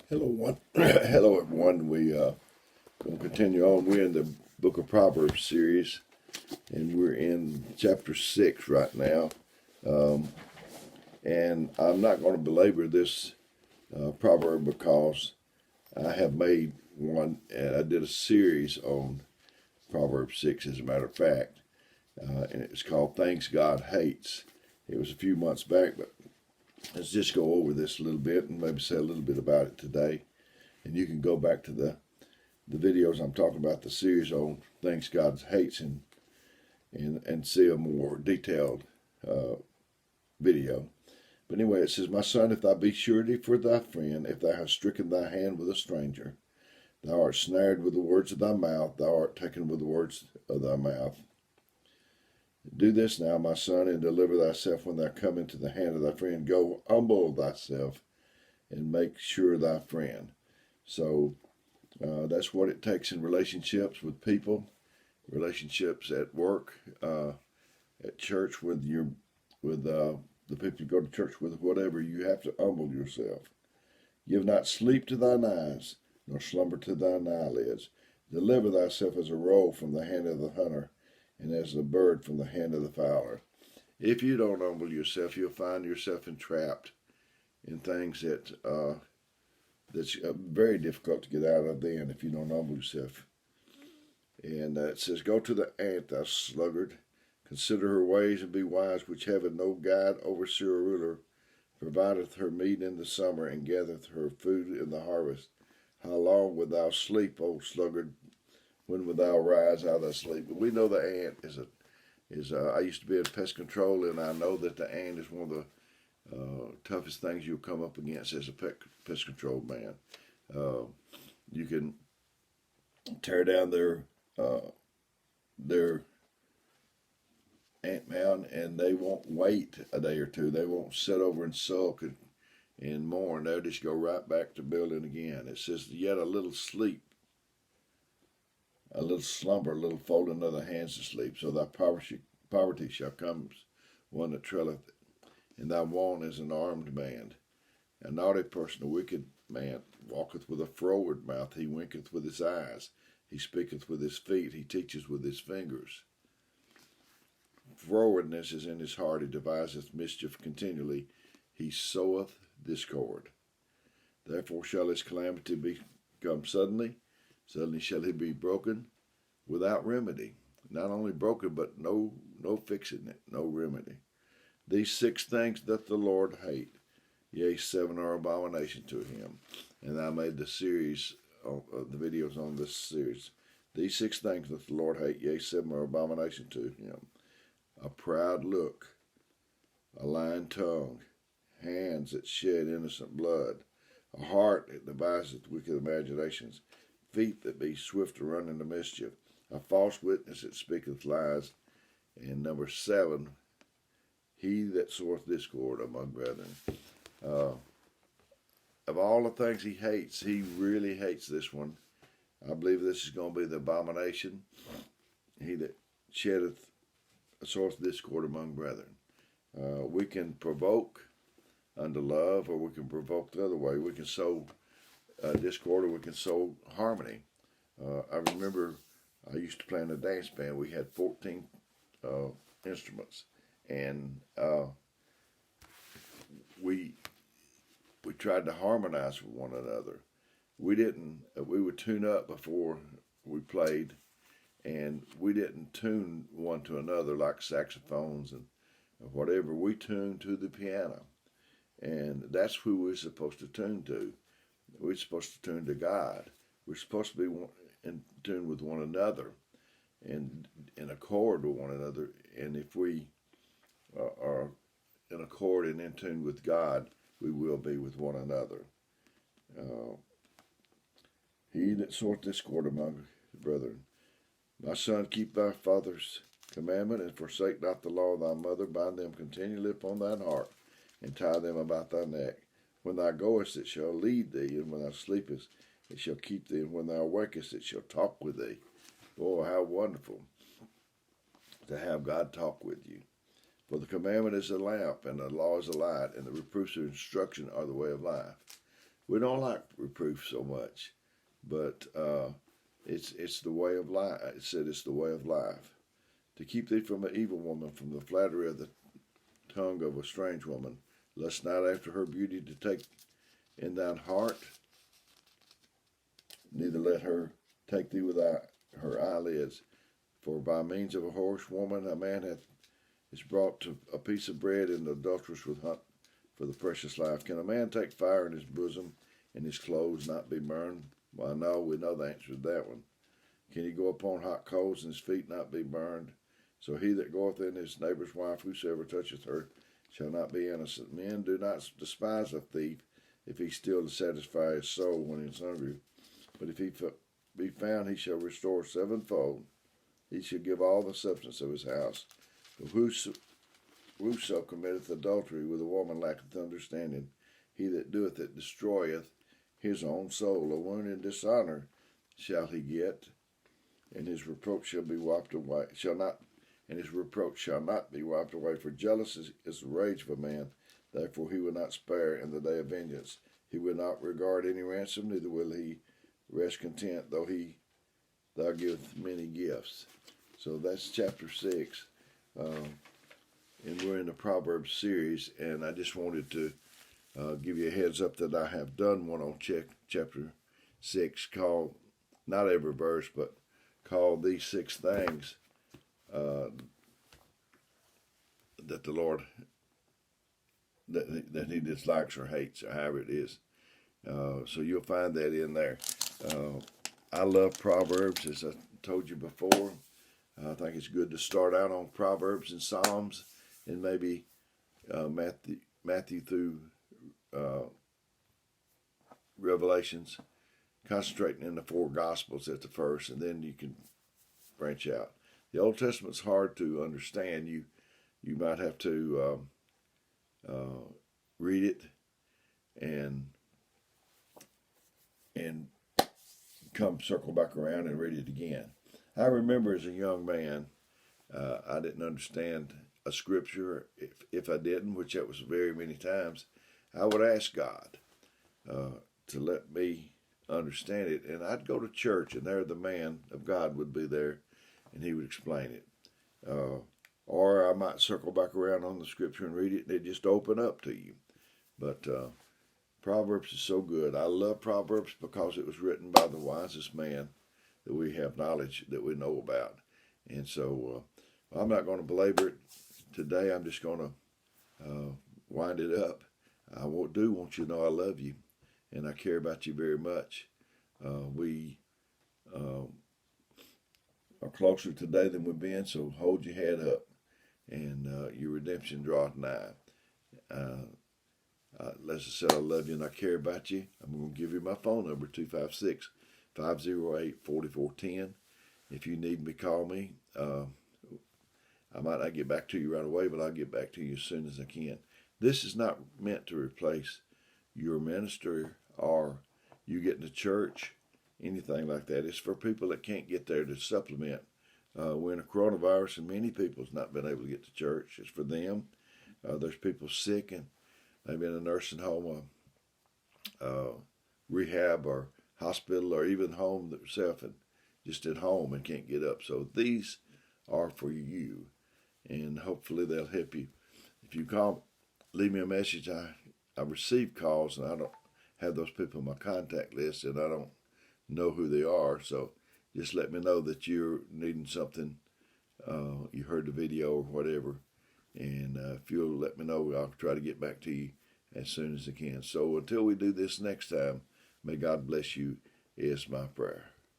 Hello, one. Hello, everyone. We'll continue on. We're in the Book of Proverbs series, and we're in chapter 6 right now. And I'm not going to belabor this proverb because I have made one, and I did a series on Proverbs 6, as a matter of fact, and it's called Things God Hates. It was a few months back, but let's just go over this a little bit and maybe say a little bit about it today. And you can go back to the videos I'm talking about, the series on things God hates, and see a more detailed video. But anyway, it says, My son, if thou be surety for thy friend, if thou hast stricken thy hand with a stranger, thou art snared with the words of thy mouth, thou art taken with the words of thy mouth. Do this now, my son, and deliver thyself when thou come into the hand of thy friend. Go humble thyself and make sure thy friend. So that's what it takes in relationships with people, relationships at work, at church with the people you go to church with, whatever. You have to humble yourself. Give not sleep to thine eyes, nor slumber to thine eyelids. Deliver thyself as a roe from the hand of the hunter, and as a bird from the hand of the fowler. If you don't humble yourself, you'll find yourself entrapped in things that's very difficult to get out of then if you don't humble yourself. And it says, Go to the ant, thou sluggard. Consider her ways and be wise, which haveth no guide, overseer, or ruler, provideth her meat in the summer, and gathereth her food in the harvest. How long wilt thou sleep, O sluggard? When wilt thou rise out of thy sleep? But we know the ant is. I used to be in pest control, and I know that the ant is one of the toughest things you'll come up against as a pest control man. You can tear down their ant mound, and they won't wait a day or two. They won't sit over and sulk and mourn. They'll just go right back to building again. It says, Yet a little sleep, a little slumber, a little folding of the hands to sleep. So thy poverty shall come, one that trilleth, and thy want is an armed man. A naughty person, a wicked man, walketh with a froward mouth. He winketh with his eyes. He speaketh with his feet. He teacheth with his fingers. Frowardness is in his heart. He deviseth mischief continually. He soweth discord. Therefore shall his calamity come suddenly. Suddenly shall he be broken without remedy. Not only broken, but no fixing it, no remedy. These 6 things doth the Lord hate. Yea, 7 are abomination to him. And I made the series, the videos on this series. These 6 things doth the Lord hate. Yea, 7 are abomination to him. A proud look, a lying tongue, hands that shed innocent blood, a heart that deviseth wicked imaginations, feet that be swift to run into mischief, a false witness that speaketh lies, and number 7, he that soweth discord among brethren. Of all the things he hates, he really hates this one. I believe this is going to be the abomination. He that soweth discord among brethren. We can provoke unto love, or we can provoke the other way. We can sow discord, or we can sow harmony. I remember I used to play in a dance band. We had 14 instruments, and we tried to harmonize with one another. We didn't. We would tune up before we played, and we didn't tune one to another like saxophones and whatever. We tuned to the piano, and that's who we're supposed to tune to. We're supposed to tune to God. We're supposed to be in tune with one another and in accord with one another. And if we are in accord and in tune with God, we will be with one another. He that soweth discord among the brethren. My son, keep thy father's commandment, and forsake not the law of thy mother. Bind them continually upon thine heart, and tie them about thy neck. When thou goest, it shall lead thee, and when thou sleepest, it shall keep thee, and when thou awakest, it shall talk with thee. Boy, how wonderful to have God talk with you. For the commandment is a lamp, and the law is a light, and the reproofs of instruction are the way of life. We don't like reproof so much, but it's the way of life. It said it's the way of life. To keep thee from an evil woman, from the flattery of the tongue of a strange woman. Lust not after her beauty to take in thine heart, neither let her take thee without her eyelids. For by means of a whorish woman a man is brought to a piece of bread, and adulterous with hunt for the precious life. Can a man take fire in his bosom, and his clothes not be burned? Why, no, we know the answer to that one. Can he go upon hot coals, and his feet not be burned? So he that goeth in his neighbour's wife, whosoever toucheth her, shall not be innocent. Men, do not despise a thief, if he steal to satisfy his soul when he is hungry. But if he be found, he shall restore sevenfold. He shall give all the substance of his house. But whoso committeth adultery with a woman lacketh understanding. He that doeth it destroyeth his own soul. A wound and dishonor shall he get, and his reproach shall be wiped away. And his reproach shall not be wiped away. For jealousy is the rage of a man. Therefore he will not spare in the day of vengeance. He will not regard any ransom, neither will he rest content, though thou giveth many gifts. So that's chapter 6. And we're in the Proverbs series, and I just wanted to give you a heads up that I have done one on chapter 6 called, not every verse, but called These 6 Things that the Lord, that he dislikes or hates, or however it is. So you'll find that in there. I love Proverbs, as I told you before. I think it's good to start out on Proverbs and Psalms, and maybe Matthew through Revelations, concentrating in the 4 Gospels at the first, and then you can branch out. The Old Testament's hard to understand. You might have to read it and come circle back around and read it again. I remember as a young man, I didn't understand a scripture. If I didn't, which that was very many times, I would ask God to let me understand it. And I'd go to church, and there the man of God would be there, and he would explain it. Or I might circle back around on the scripture and read it, and it'd just open up to you. But Proverbs is so good. I love Proverbs because it was written by the wisest man that we have knowledge that we know about. And so I'm not going to belabor it today. I'm just going to wind it up. I want you to know I love you, and I care about you very much. We are closer today than we've been, so hold your head up, and your redemption draweth nigh. As I said, I love you and I care about you. I'm going to give you my phone number, 256-508-4410. If you need me, call me. I might not get back to you right away, but I'll get back to you as soon as I can. This is not meant to replace your minister or you getting to church, anything like that. It's for people that can't get there to supplement. We're in a coronavirus, and many people's not been able to get to church. It's for them. There's people sick and maybe in a nursing home, rehab, or hospital, or even home themselves, and just at home and can't get up. So these are for you, and hopefully they'll help you. If you call, leave me a message. I receive calls, and I don't have those people on my contact list, and I don't know who they are. So just let me know that you're needing something. You heard the video or whatever. And if you'll let me know, I'll try to get back to you as soon as I can. So until we do this next time, may God bless you is my prayer.